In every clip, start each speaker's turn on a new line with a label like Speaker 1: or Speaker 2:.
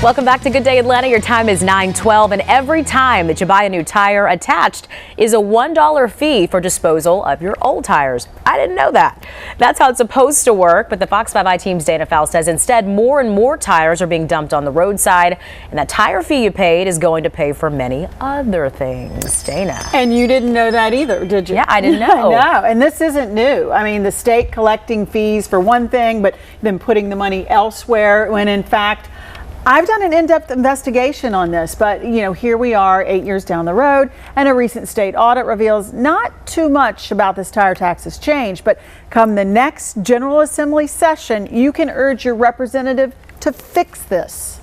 Speaker 1: Welcome back to Good Day Atlanta. Your time is 9:12, and every time that you buy a new tire, attached is a $1 fee for disposal of your old tires. I didn't know that. That's how it's supposed to work, but the Fox 5 team's Dana Fowle says instead more and more tires are being dumped on the roadside, and that tire fee you paid is going to pay for many other things. Dana.
Speaker 2: And you didn't know that either, did you?
Speaker 1: Yeah, I didn't know.
Speaker 2: No, and this isn't new. I mean, the state collecting fees for one thing, but then putting the money elsewhere when in fact, I've done an in-depth investigation on this, but here we are 8 years down the road, and a recent state audit reveals not too much about this tire tax has changed, but come the next General Assembly session, you can urge your representative to fix this.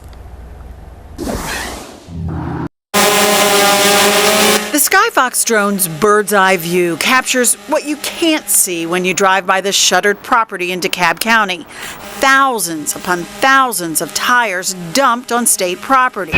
Speaker 2: The SkyFox drone's bird's eye view captures what you can't see when you drive by this shuttered property in DeKalb County. Thousands upon thousands of tires dumped on state property.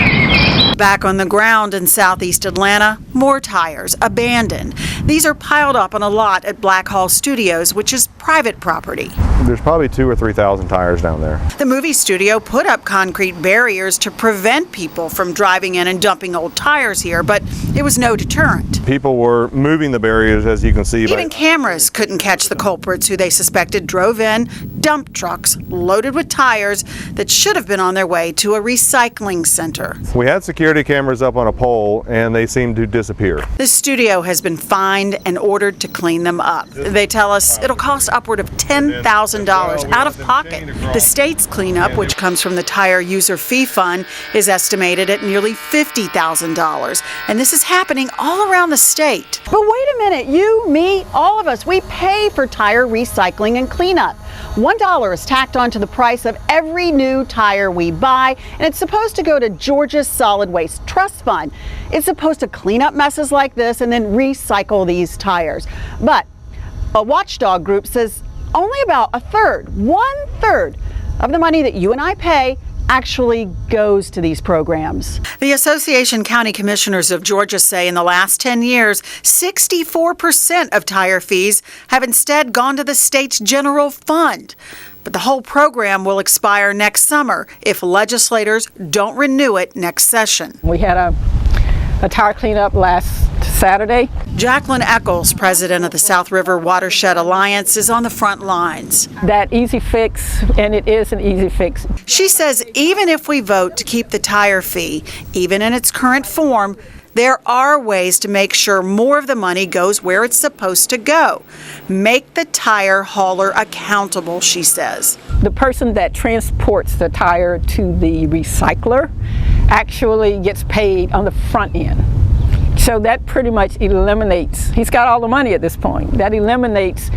Speaker 2: Back on the ground in southeast Atlanta, more tires abandoned. These are piled up on a lot at Black Hall Studios, which is private property.
Speaker 3: There's probably 2,000 or 3,000 tires down there.
Speaker 2: The movie studio put up concrete barriers to prevent people from driving in and dumping old tires here, but it was no deterrent.
Speaker 3: People were moving the barriers, as you can see.
Speaker 2: Even cameras couldn't catch the culprits who they suspected drove in dump trucks loaded with tires that should have been on their way to a recycling center.
Speaker 3: We had security cameras up on a pole and they seemed to disappear.
Speaker 2: The studio has been fined and ordered to clean them up. They tell us it'll cost upward of $10,000 out of pocket. The state's cleanup, which comes from the Tire User Fee Fund, is estimated at nearly $50,000. And this is happening all around the state. But wait a minute, you, me, all of us, we pay for tire recycling and cleanup. $1 is tacked onto the price of every new tire we buy, and it's supposed to go to Georgia's Solid Waste Trust Fund. It's supposed to clean up messes like this and then recycle these tires. But a watchdog group says only about one-third of the money that you and I pay actually goes to these programs. The Association County Commissioners of Georgia say in the last 10 years, 64% of tire fees have instead gone to the state's general fund. But the whole program will expire next summer if legislators don't renew it next session.
Speaker 4: We had a tire cleanup last Saturday.
Speaker 2: Jacqueline Eccles, president of the South River Watershed Alliance, is on the front lines.
Speaker 4: That easy fix, and it is an easy fix.
Speaker 2: She says even if we vote to keep the tire fee, even in its current form, there are ways to make sure more of the money goes where it's supposed to go. Make the tire hauler accountable, she says.
Speaker 4: The person that transports the tire to the recycler actually gets paid on the front end. So that pretty much eliminates, he's got all the money at this point, that eliminates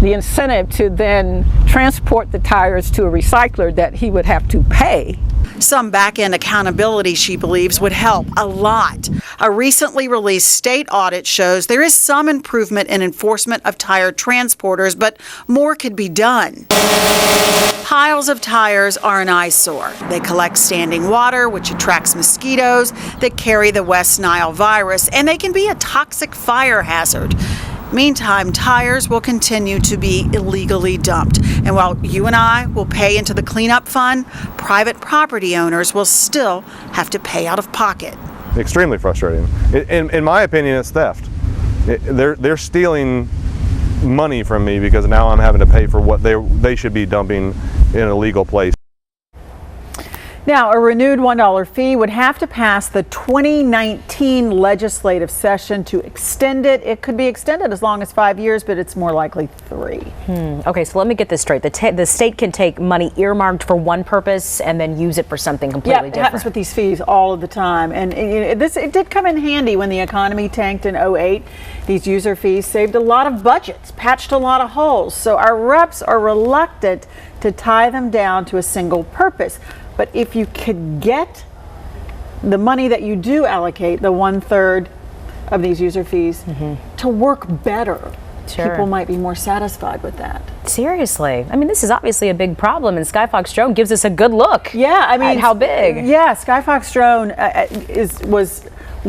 Speaker 4: the incentive to then transport the tires to a recycler that he would have to pay.
Speaker 2: Some back-end accountability, she believes, would help a lot. A recently released state audit shows there is some improvement in enforcement of tire transporters, but more could be done. Piles of tires are an eyesore. They collect standing water, which attracts mosquitoes that carry the West Nile virus, and they can be a toxic fire hazard. Meantime, tires will continue to be illegally dumped. And while you and I will pay into the cleanup fund, private property owners will still have to pay out of pocket.
Speaker 3: Extremely frustrating. In my opinion, it's theft. They're stealing money from me because now I'm having to pay for what they should be dumping in a legal place.
Speaker 2: Now, a renewed $1 fee would have to pass the 2019 legislative session to extend it. It could be extended as long as 5 years, but it's more likely 3.
Speaker 1: Okay, so let me get this straight. The state can take money earmarked for one purpose and then use it for something completely different.
Speaker 2: Yeah, it happens with these fees all of the time. And it did come in handy when the economy tanked in 2008. These user fees saved a lot of budgets, patched a lot of holes. So our reps are reluctant to tie them down to a single purpose. But if you could get the money that you do allocate, the 1/3 of these user fees, to work better, people might be more satisfied with that.
Speaker 1: Seriously. I mean, this is obviously a big problem, and SkyFox drone gives us a good look.
Speaker 2: Yeah, I mean,
Speaker 1: at how big.
Speaker 2: Yeah, SkyFox drone was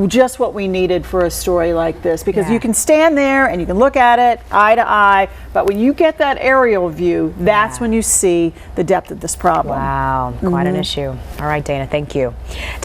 Speaker 5: just what we needed for a story like this, because
Speaker 1: Yeah.
Speaker 5: you can stand there and you can look at it eye to eye, but when you get that aerial view, that's when you see the depth of this problem.
Speaker 1: Wow, quite an issue. All right, Dana, thank you.